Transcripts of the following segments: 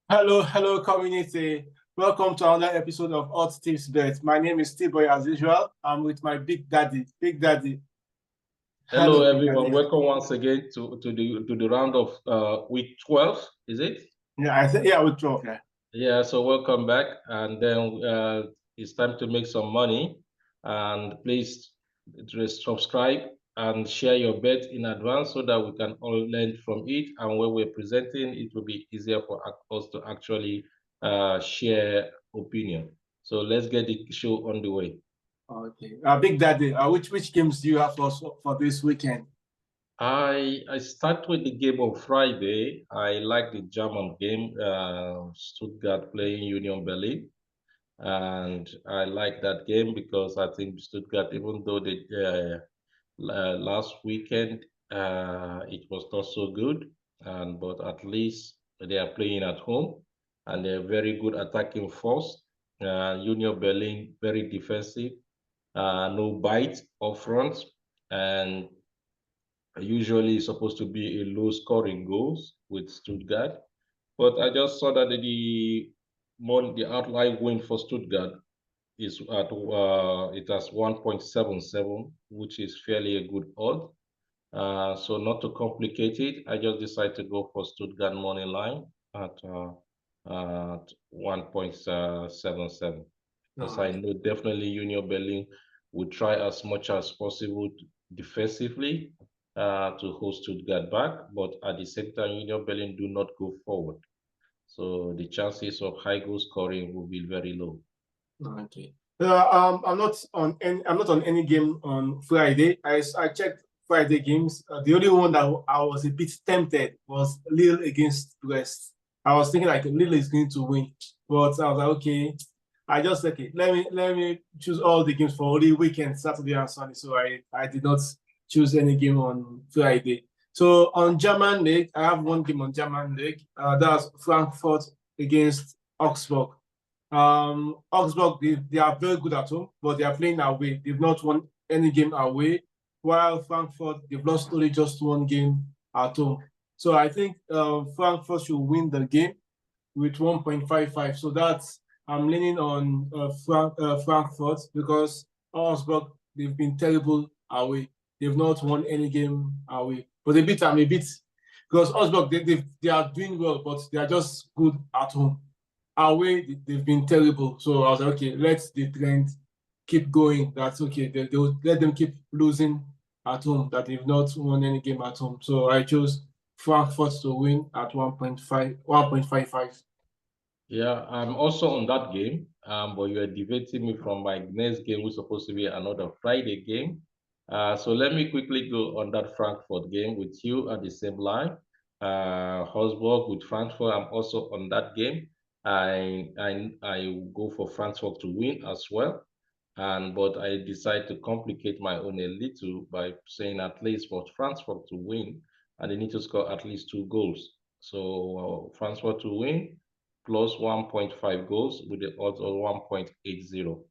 Hello, community. Welcome to another episode of Hot Tips Bet. My name is T-Boy as usual. I'm with my big daddy. Big daddy. Hello, Big everyone. daddy. Welcome once again to the round of week 12. Is it? Yeah, week 12, yeah. Yeah. So welcome back, and then it's time to make some money. And please just subscribe and share your bet in advance so that we can all learn from it. And when we're presenting, it will be easier for us to actually share opinion. So let's get the show on the way. Okay. Big daddy. Which games do you have for this weekend? I start with the game on Friday. I like the German game, Stuttgart playing Union Berlin, and I like that game because I think Stuttgart, even though they last weekend it was not so good, and but at least they are playing at home, and they're very good attacking force. Union Berlin very defensive, no bite up front, and usually it's supposed to be a low scoring goals with Stuttgart. But I just saw that the outline win for Stuttgart is at it has 1.77, which is fairly a good odd. So not to complicate it, I just decided to go for Stuttgart money line at 1.77 because I know definitely Union Berlin will try as much as possible defensively to hold Stuttgart back, but at the same time, Union Berlin do not go forward. So the chances of high goal scoring will be very low. Okay. I'm not on any game on Friday. I checked Friday games. The only one that I was a bit tempted was Lille against Brest. I was thinking like Lille is going to win, but I was like, okay. I just okay. Let me choose all the games for only weekend, Saturday and Sunday. So I did not choose any game on Friday. So on German league, I have one game on German league. That's Frankfurt against Augsburg. Augsburg, they are very good at home, but they are playing away. They've not won any game away, while Frankfurt, they've lost only just one game at home. So I think Frankfurt should win the game with 1.55. So that's, I'm leaning on Frankfurt because Augsburg, they've been terrible away. They've not won any game away. But a bit, because Augsburg, they are doing well, but they are just good at home. Away, they've been terrible. So I was like, okay, let the trend keep going. That's okay. They'll let them keep losing at home, that they've not won any game at home. So I chose Frankfurt to win at 1.55. Yeah, I'm also on that game, but you're debating me from my next game, which is supposed to be another Friday game. So let me quickly go on that Frankfurt game with you at the same line. Hosburg with Frankfurt, I'm also on that game. I go for Frankfurt to win as well. But I decide to complicate my own a little by saying at least for Frankfurt to win, and they need to score at least 2 goals. So Frankfurt to win plus 1.5 goals with the odds of 1.80.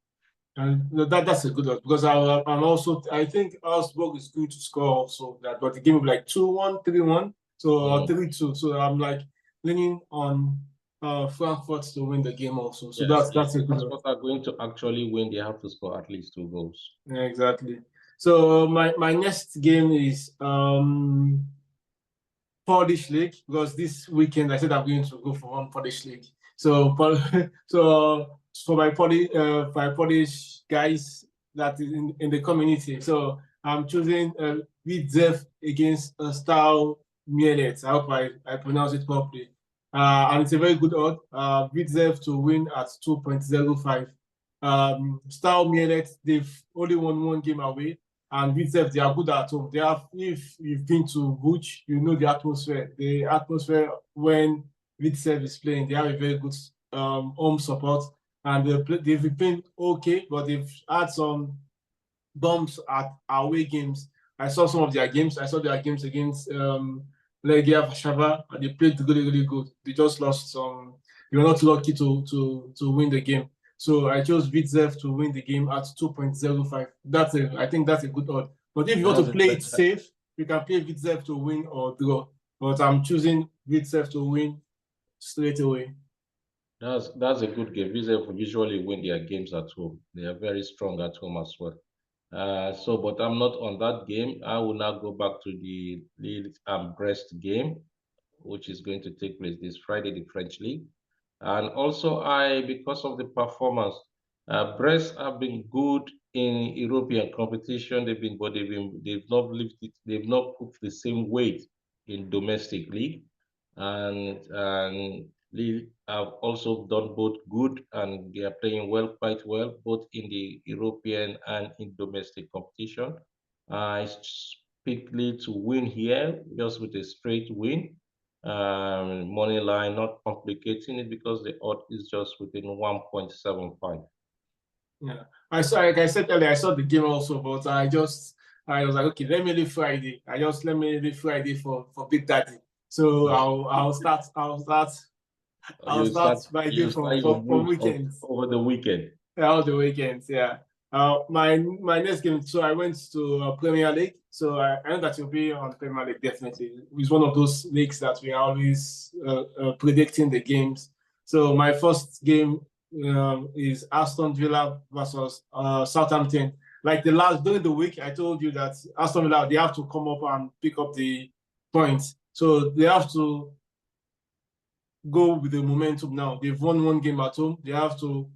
And that's a good one because I think Augsburg is going to score also that, but the game will be like 2-1, 3-1, so 3-2. So I'm like leaning on Frankfurt to win the game also. So Yes, that's a good one. Frankfurt are going to actually win, they have to score at least 2 goals. Yeah, exactly. So my next game is Polish league, because this weekend I said I'm going to go for one Polish league. So so for my Polish guys that is in the community. So I'm choosing Widzew against Stal Mielec. I hope I pronounce it properly. And it's a very good odd. Widzew to win at 2.05. Stal Mielec, they've only won one game away. And Widzew, they are good at home. They have, if you've been to Buch, you know the atmosphere. The atmosphere when Widzew is playing, they have a very good home support, and they've been playing okay, but they've had some bumps at away games. I saw some of their games. I saw their games against Legia Warszawa, and they played really good. They just lost some. They were not lucky to win the game. So I chose Widzew to win the game at 2.05. I think that's a good odd. But if you want to play it safe, you can play Widzew to win or draw. But I'm choosing Widzew to win straight away. That's a good game. Vizef usually win their games at home. They are very strong at home as well. But I'm not on that game. I will now go back to the Lille and Brest game, which is going to take place this Friday, the French League. And also, because of the performance, Brest have been good in European competition. They've not lifted, they've not put the same weight in domestic league, and Lille have also done both good and they are playing well, quite well, both in the European and in domestic competition. I picked Lille to win here just with a straight win. Money line, not complicating it because the odd is just within 1.75. Yeah, I saw, like I said earlier, I saw the game also, but I was like, okay, let me leave Friday. Let me leave Friday for Big Daddy. So I'll start my game You start your from moves weekends. over the weekend. Yeah, all the weekends, yeah. My next game, so I went to Premier League. So I know that you'll be on Premier League definitely. It's one of those leagues that we are always predicting the games. So my first game is Aston Villa versus Southampton. Like during the week, I told you that Aston Villa, they have to come up and pick up the points. So they have to go with the momentum now. They've won one game at home. They have to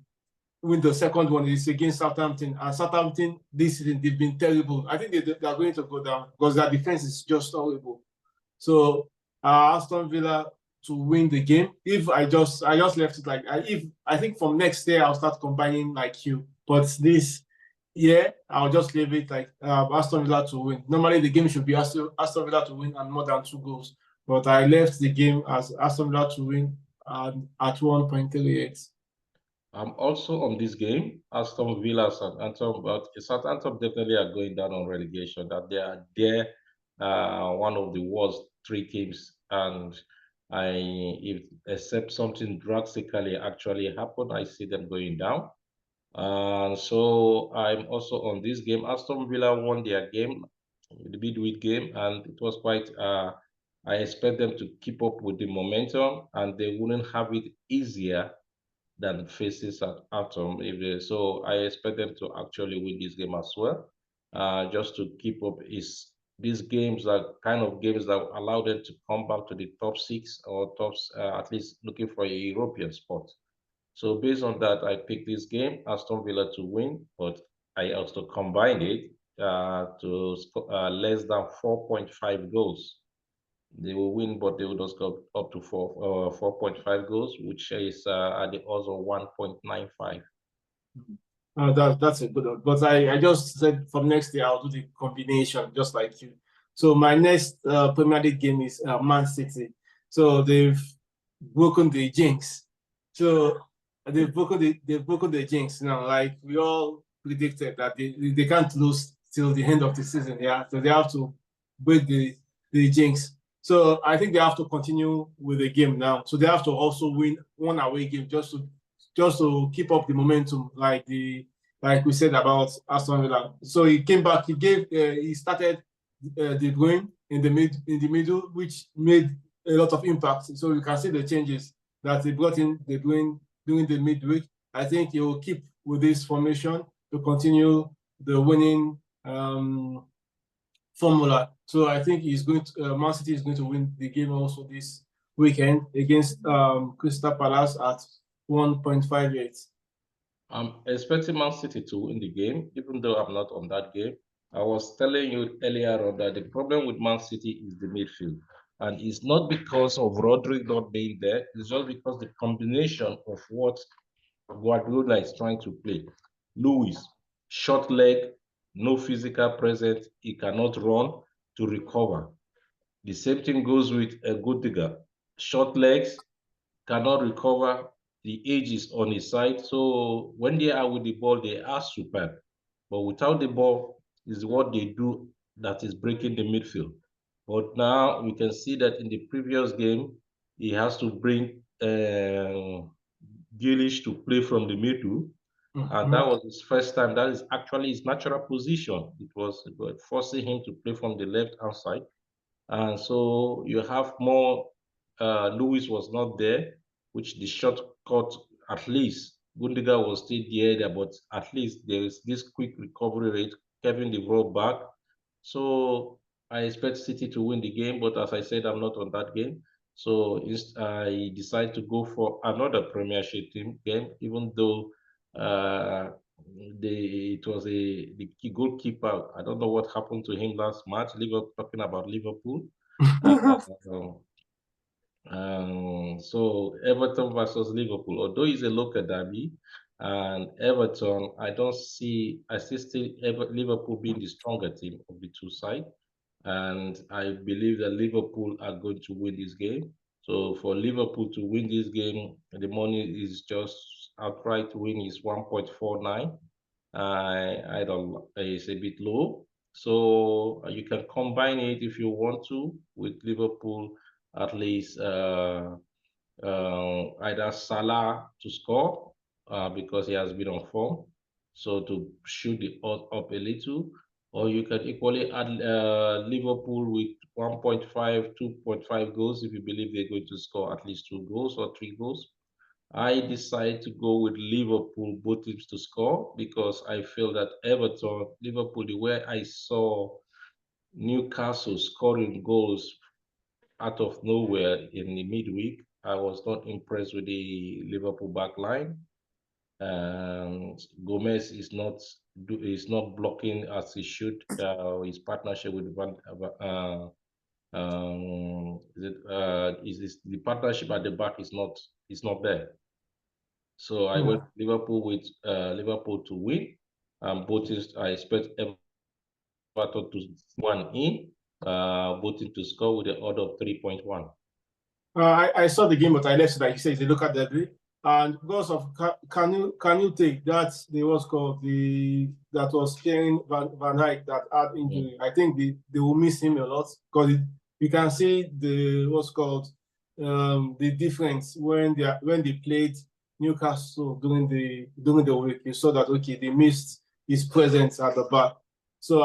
win the second one. Is against Southampton. And Southampton this season, they've been terrible. I think they are going to go down because their defense is just horrible. So Aston Villa to win the game. If I just left it like I think from next year I'll start combining like you. But this year I'll just leave it like Aston Villa to win. Normally the game should be Aston Villa to win and more than 2 goals. But I left the game as Aston Villa to win at 1.38. I'm also on this game, Aston Villa, Southampton, but Southampton definitely are going down on relegation. That they are there, one of the worst 3 teams, and if except something drastically actually happen, I see them going down. And so I'm also on this game. Aston Villa won their game, the midweek game, and it was quite. I expect them to keep up with the momentum, and they wouldn't have it easier than faces at Atom. So I expect them to actually win this game as well. Just to keep up is these games are kind of games that allow them to come back to the top 6 or tops, at least looking for a European spot. So based on that, I picked this game, Aston Villa to win, but I also combined it to less than 4.5 goals. They will win, but they will just go up to 4.5 goals, which is at the odds of 1.95. That's a good one. But I just said from next year I'll do the combination just like you. So my next Premier League game is Man City. So they've broken the jinx. So they've broken the jinx now. Like we all predicted that they can't lose till the end of the season. Yeah, so they have to break the jinx. So I think they have to continue with the game now. So they have to also win one away game just to keep up the momentum, like we said about Aston Villa. So he came back. He started De Bruyne in the middle, which made a lot of impact. So you can see the changes that he brought in De Bruyne during the midweek. I think he will keep with this formation to continue the winning formula. So I think Man City is going to win the game also this weekend against Crystal Palace at 1.58. I'm expecting Man City to win the game, even though I'm not on that game. I was telling you earlier on that the problem with Man City is the midfield. And it's not because of Rodri not being there, it's just because the combination of what Guardiola is trying to play. Luis, short leg, no physical presence, he cannot run to recover. The same thing goes with Gudiga. Short legs, cannot recover. The age is on his side. So when they are with the ball, they are superb. But without the ball, is what they do that is breaking the midfield. But now we can see that in the previous game, he has to bring Grealish to play from the middle. And that was his first time. That is actually his natural position. It was forcing him to play from the left-hand side. And so you have more, Lewis was not there. which the shot cut at least Gundogan was still there, but at least there is this quick recovery rate. Kevin De Bruyne back, so I expect City to win the game. But as I said, I'm not on that game, so I decided to go for another Premiership team game, even though it was the goalkeeper. I don't know what happened to him last match. Liverpool, talking about Liverpool. So Everton versus Liverpool, although it's a local derby, and Everton, I don't see, I still Liverpool being the stronger team of the two sides, and I believe that Liverpool are going to win this game. So for Liverpool to win this game, the money is just outright win is 1.49. I don't, it's a bit low. So you can combine it if you want to with Liverpool at least either Salah to score because he has been on form, so to shoot the odds up a little, or you can equally add Liverpool with 1.5, 2.5 goals if you believe they're going to score at least 2 goals or 3 goals. I decided to go with Liverpool, both teams to score, because I feel that Liverpool, the way I saw Newcastle scoring goals out of nowhere in the midweek, I was not impressed with the Liverpool back line. And Gomez is not blocking as he should. His partnership with the partnership at the back is not there. So I went Liverpool with Liverpool to win. Both I expect Everton to 1 in, both to score with the order of 3.1. I saw the game, but I left it like you said, it's a local derby. And because of can you take that the what's called that was carrying Van Dijk that had injury? I think they will miss him a lot because you can see the what's called the difference when they played Newcastle during the week. You saw that okay, they missed his presence at the back. So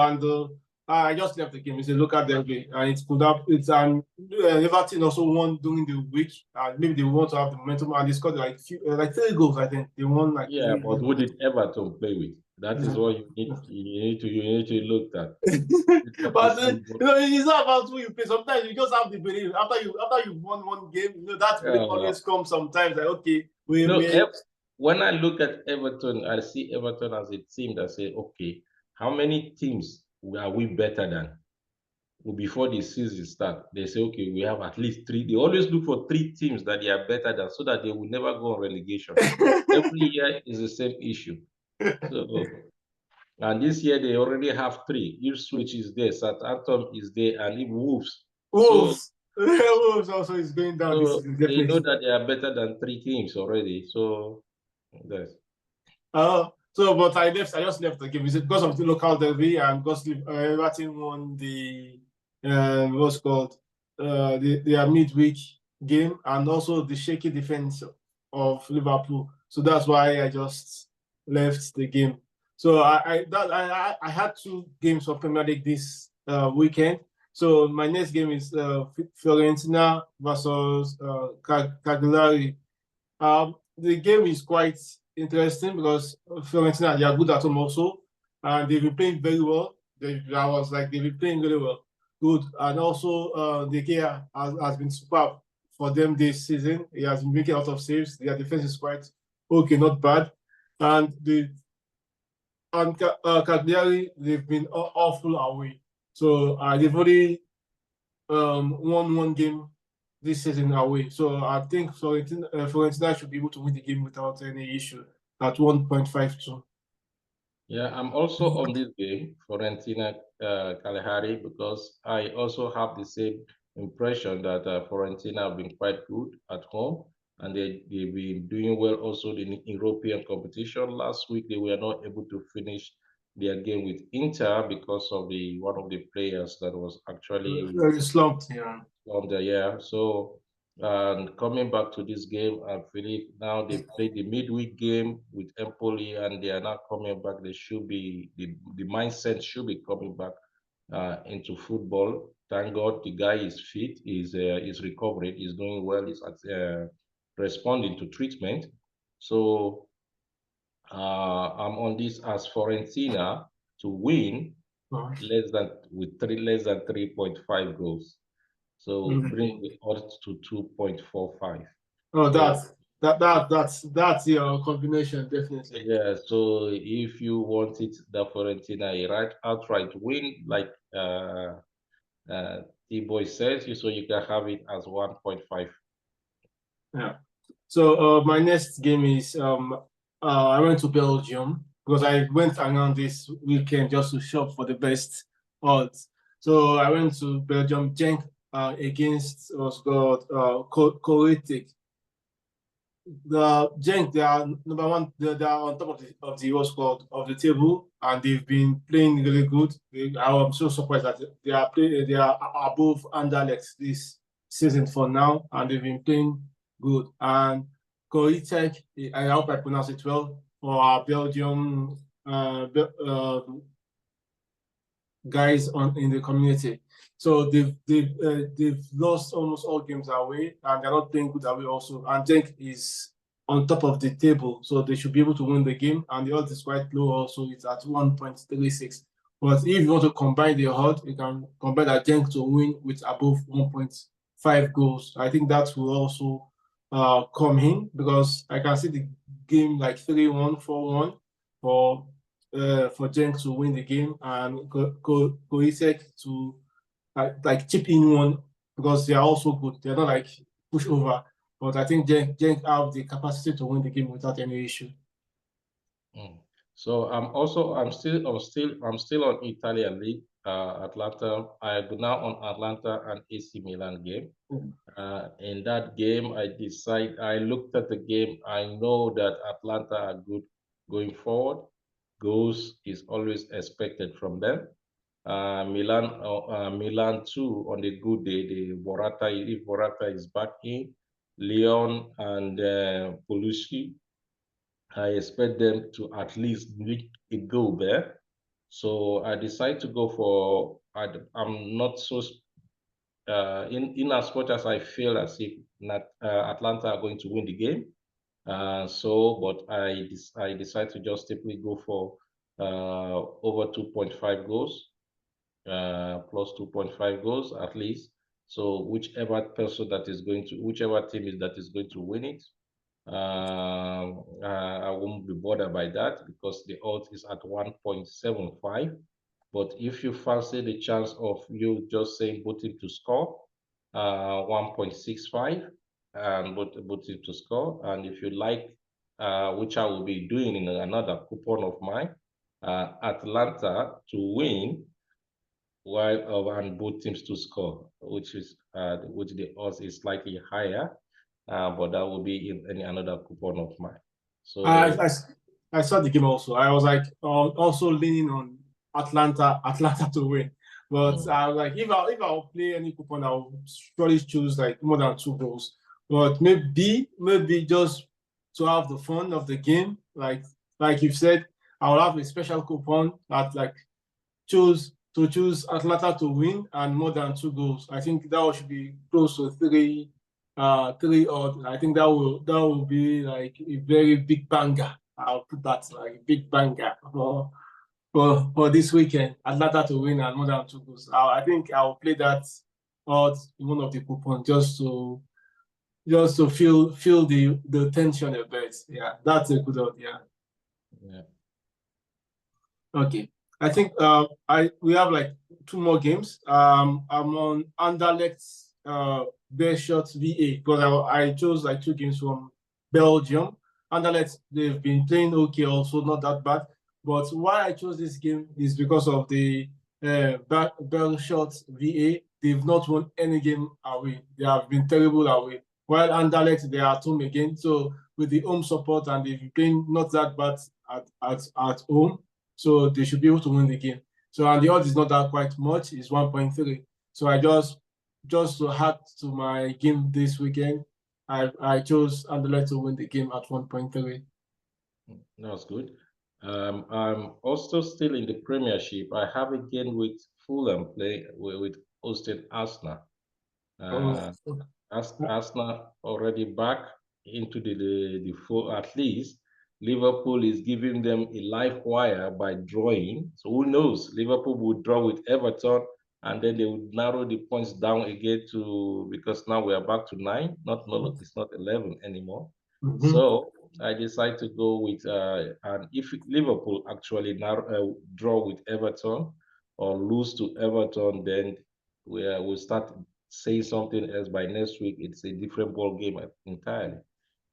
I just left the game. It's a local derby, and Everton also won during the week. Maybe they want to have the momentum, and they scored like 3 goals. I think they won like. Yeah, but who did Everton play with? That is what you need to look at. But it's not about who you play. Sometimes you just have the belief after you won one game. That belief always comes. Sometimes like okay, when I look at Everton, I see Everton as a team that say, okay, how many teams are we better than? Before the season start, they say, okay, we have at least 3. They always look for 3 teams that they are better than, so that they will never go on relegation. Every year is the same issue. So, and this year they already have 3. Ipswich is there, Southampton is there, and even Wolves. Wolves also is going down. So they know that they are better than 3 teams already. So yes. But I just left the game because of the local derby and because Everton won the what's called their midweek game, and also the shaky defense of Liverpool. So that's why I just left the game. So I had 2 games of Premier League this weekend. So my next game is Fiorentina versus Cagliari. The game is quite interesting because Fiorentina, they are good at home also, and they've been playing very well. They've been playing really well, good, and also De Gea has been superb for them this season. He has been making a lot of saves. Their defense is quite okay, not bad, and Cagliari, they've been awful away. So they've already won 1 game this season away. So I think Fiorentina should be able to win the game without any issue at 1.52. Yeah, I'm also on this game, Fiorentina Cagliari, because I also have the same impression that Fiorentina have been quite good at home, and they've been doing well also in European competition. Last week they were not able to finish their game with Inter because of one of the players that was actually very slumped. Yeah. So coming back to this game, I believe now they played the midweek game with Empoli, and they are now coming back. They should be the mindset should be coming back into football. Thank God the guy is fit. Is recovering. He's doing well. He's at responding to treatment. So I'm on this as Fiorentina to win less than 3.5 goals. So bring the odds to 2.45. Oh, that's your combination, definitely. Yeah, so if you want it, the Fiorentina outright win, like T-Boy says, so you can have it as 1.5. Yeah. So my next game is I went to Belgium because I went around this weekend just to shop for the best odds. So I went to Belgium, Genk against what's called Koretic. The Genk, they are number one. They are on top of the what's called of the table, and they've been playing really good. I'm so surprised that they are above Anderlecht this season for now, and they've been playing good. And Koitek, I hope I pronounce it well, for our Belgium guys in the community. So they've lost almost all games away, and they're not playing good away also. And Genk is on top of the table, so they should be able to win the game. And the odds is quite low also. It's at 1.36. But if you want to combine the odds, you can combine that Genk to win with above 1.5 goals. I think that will also come in because I can see the game like 3-1, 4-1 for Genk to win the game and Koisek to like chip in one because they are also good. They're not like push over, but I think Genk have the capacity to win the game without any issue. So I'm still on Italian league, Atalanta. I go now on Atalanta and AC Milan game. In that game, I looked at the game. I know that Atalanta are good going forward. Goals is always expected from them. Milan too on a good day. If Morata is back in, Leon and Polucci, I expect them to at least make a goal there. So I decide to go for. I'm not so in as much as I feel as if Atlanta are going to win the game. But I decide to just simply go for over 2.5 goals, plus 2.5 goals at least. So whichever team is that is going to win it, I won't be bothered by that because the odds is at 1.75. But if you fancy the chance of you just saying both team to score, 1.65 and both team to score. And if you like, which I will be doing in another coupon of mine, Atlanta to win and both teams to score, which the odds is slightly higher, but that will be in another coupon of mine. So I saw the game also. I was like also leaning on Atlanta to win. But I was like, if I'll play any coupon, I'll surely choose like more than 2 goals. But maybe just to have the fun of the game, like you've said, I'll have a special coupon that like choose Atlanta to win and more than 2 goals. I think that should be close to 3 odd. I think that will be like a very big banger. I'll put that like big banger for this weekend. Atlanta to win and more than 2 goals. I think I'll play that odds in one of the coupons just to feel the tension a bit. Yeah, that's a good odd. Yeah. Okay. I think we have like 2 more games. I'm on Anderlecht's Beerschot VA because I chose like 2 games from Belgium. Anderlecht, they've been playing okay, also not that bad. But why I chose this game is because of the Beerschot VA. They've not won any game away. They have been terrible away. While Anderlecht, they are at home again. So with the home support and they've been playing not that bad at home. So they should be able to win the game. So and the odds is not that quite much, it's 1.3. So I just to add to my game this weekend, I chose Anderlecht to win the game at 1.3. That's good. I'm also still in the Premiership. I have a game with Fulham play with hosted Arsenal. Arsenal already back into the four, at least Liverpool is giving them a live wire by drawing. So who knows? Liverpool would draw with Everton, and then they would narrow the points down again to, because now we are back to 9. No, it's not 11 anymore. So I decided to go with and if Liverpool actually draw with Everton or lose to Everton, then we'll start saying something else. By next week, it's a different ball game entirely.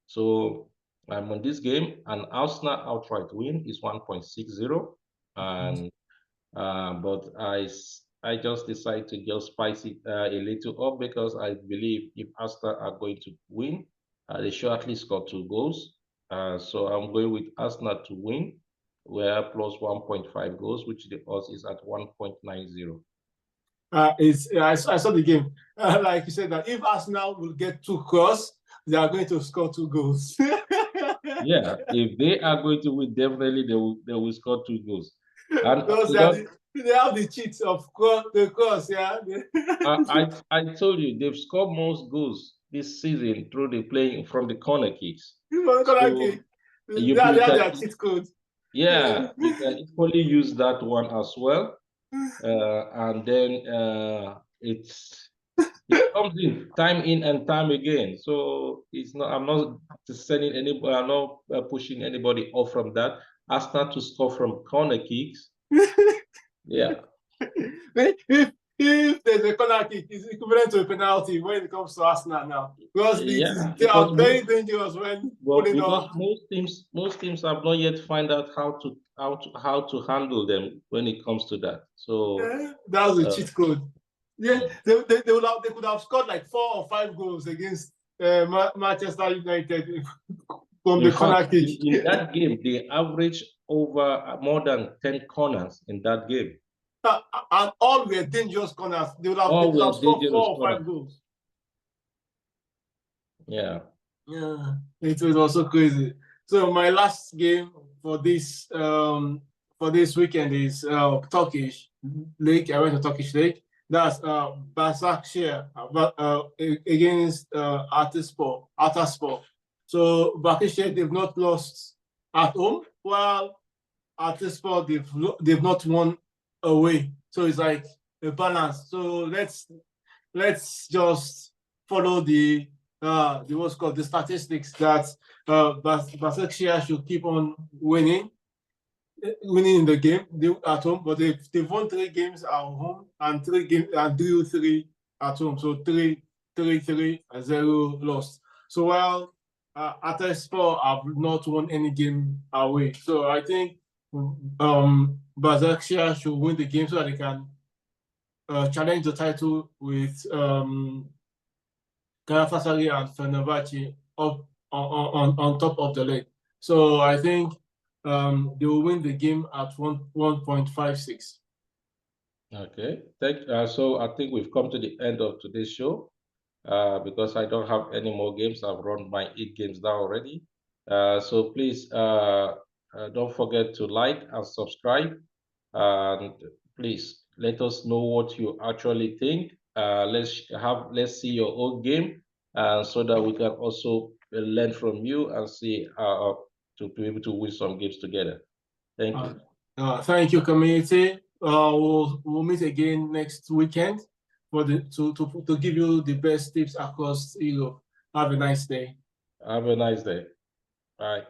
So I'm on this game, and Arsenal outright win is 1.60, and but I just decided to just spice it a little up, because I believe if Arsenal are going to win, they should at least score 2 goals. So I'm going with Arsenal to win, where plus 1.5 goals, which the odds is at 1.90. I saw the game. Like you said, that if Arsenal will get 2 cross, they are going to score 2 goals. Yeah, if they are going to win, definitely they will score 2 goals. And because they have the cheats of the cross, yeah. I told you they've scored most goals this season through the playing from the corner kicks. So they have their cheat code. Yeah, you can equally use that one as well. And then it comes in and time again. So it's not, I'm not sending anybody, I'm not pushing anybody off from that. Arsenal to score from corner kicks. Yeah. If there's a corner kick, it's equivalent to a penalty when it comes to Arsenal now. Because they are very dangerous when because most teams have not yet find out how to handle them when it comes to that. So that was a cheat code. Yeah, they could have scored like 4 or 5 goals against Manchester United from the corner kick. In that game, they averaged over more than 10 corners in that game. And all were dangerous corners. They would have scored 4 or 5 goals. Yeah. Yeah, it was also crazy. So my last game for this weekend is Turkish League. I went to Turkish League. That's Başakşehir against Ataspor. So Başakşehir, they've not lost at home, while Ataspor they've not won away. So it's like a balance. So let's just follow the what's called the statistics that Başakşehir should keep on winning in the game at home, but they've won 3 games at home and 3 games and 3 at home. So 3-0 lost. So while Ataspor have not won any game away. So I think Başakşehir should win the game so that they can challenge the title with Galatasaray and Fenerbahce up on top of the league. So I think they will win the game at 1.56. Okay, so I think we've come to the end of today's show. Because I don't have any more games. I've run my 8 games down already. So please don't forget to like and subscribe. And please let us know what you actually think. Let's see your own game, so that we can also learn from you and see to be able to win some games together. Thank you. Thank you, community. We'll meet again next weekend to give you the best tips across Europe. Have a nice day. Have a nice day. Bye.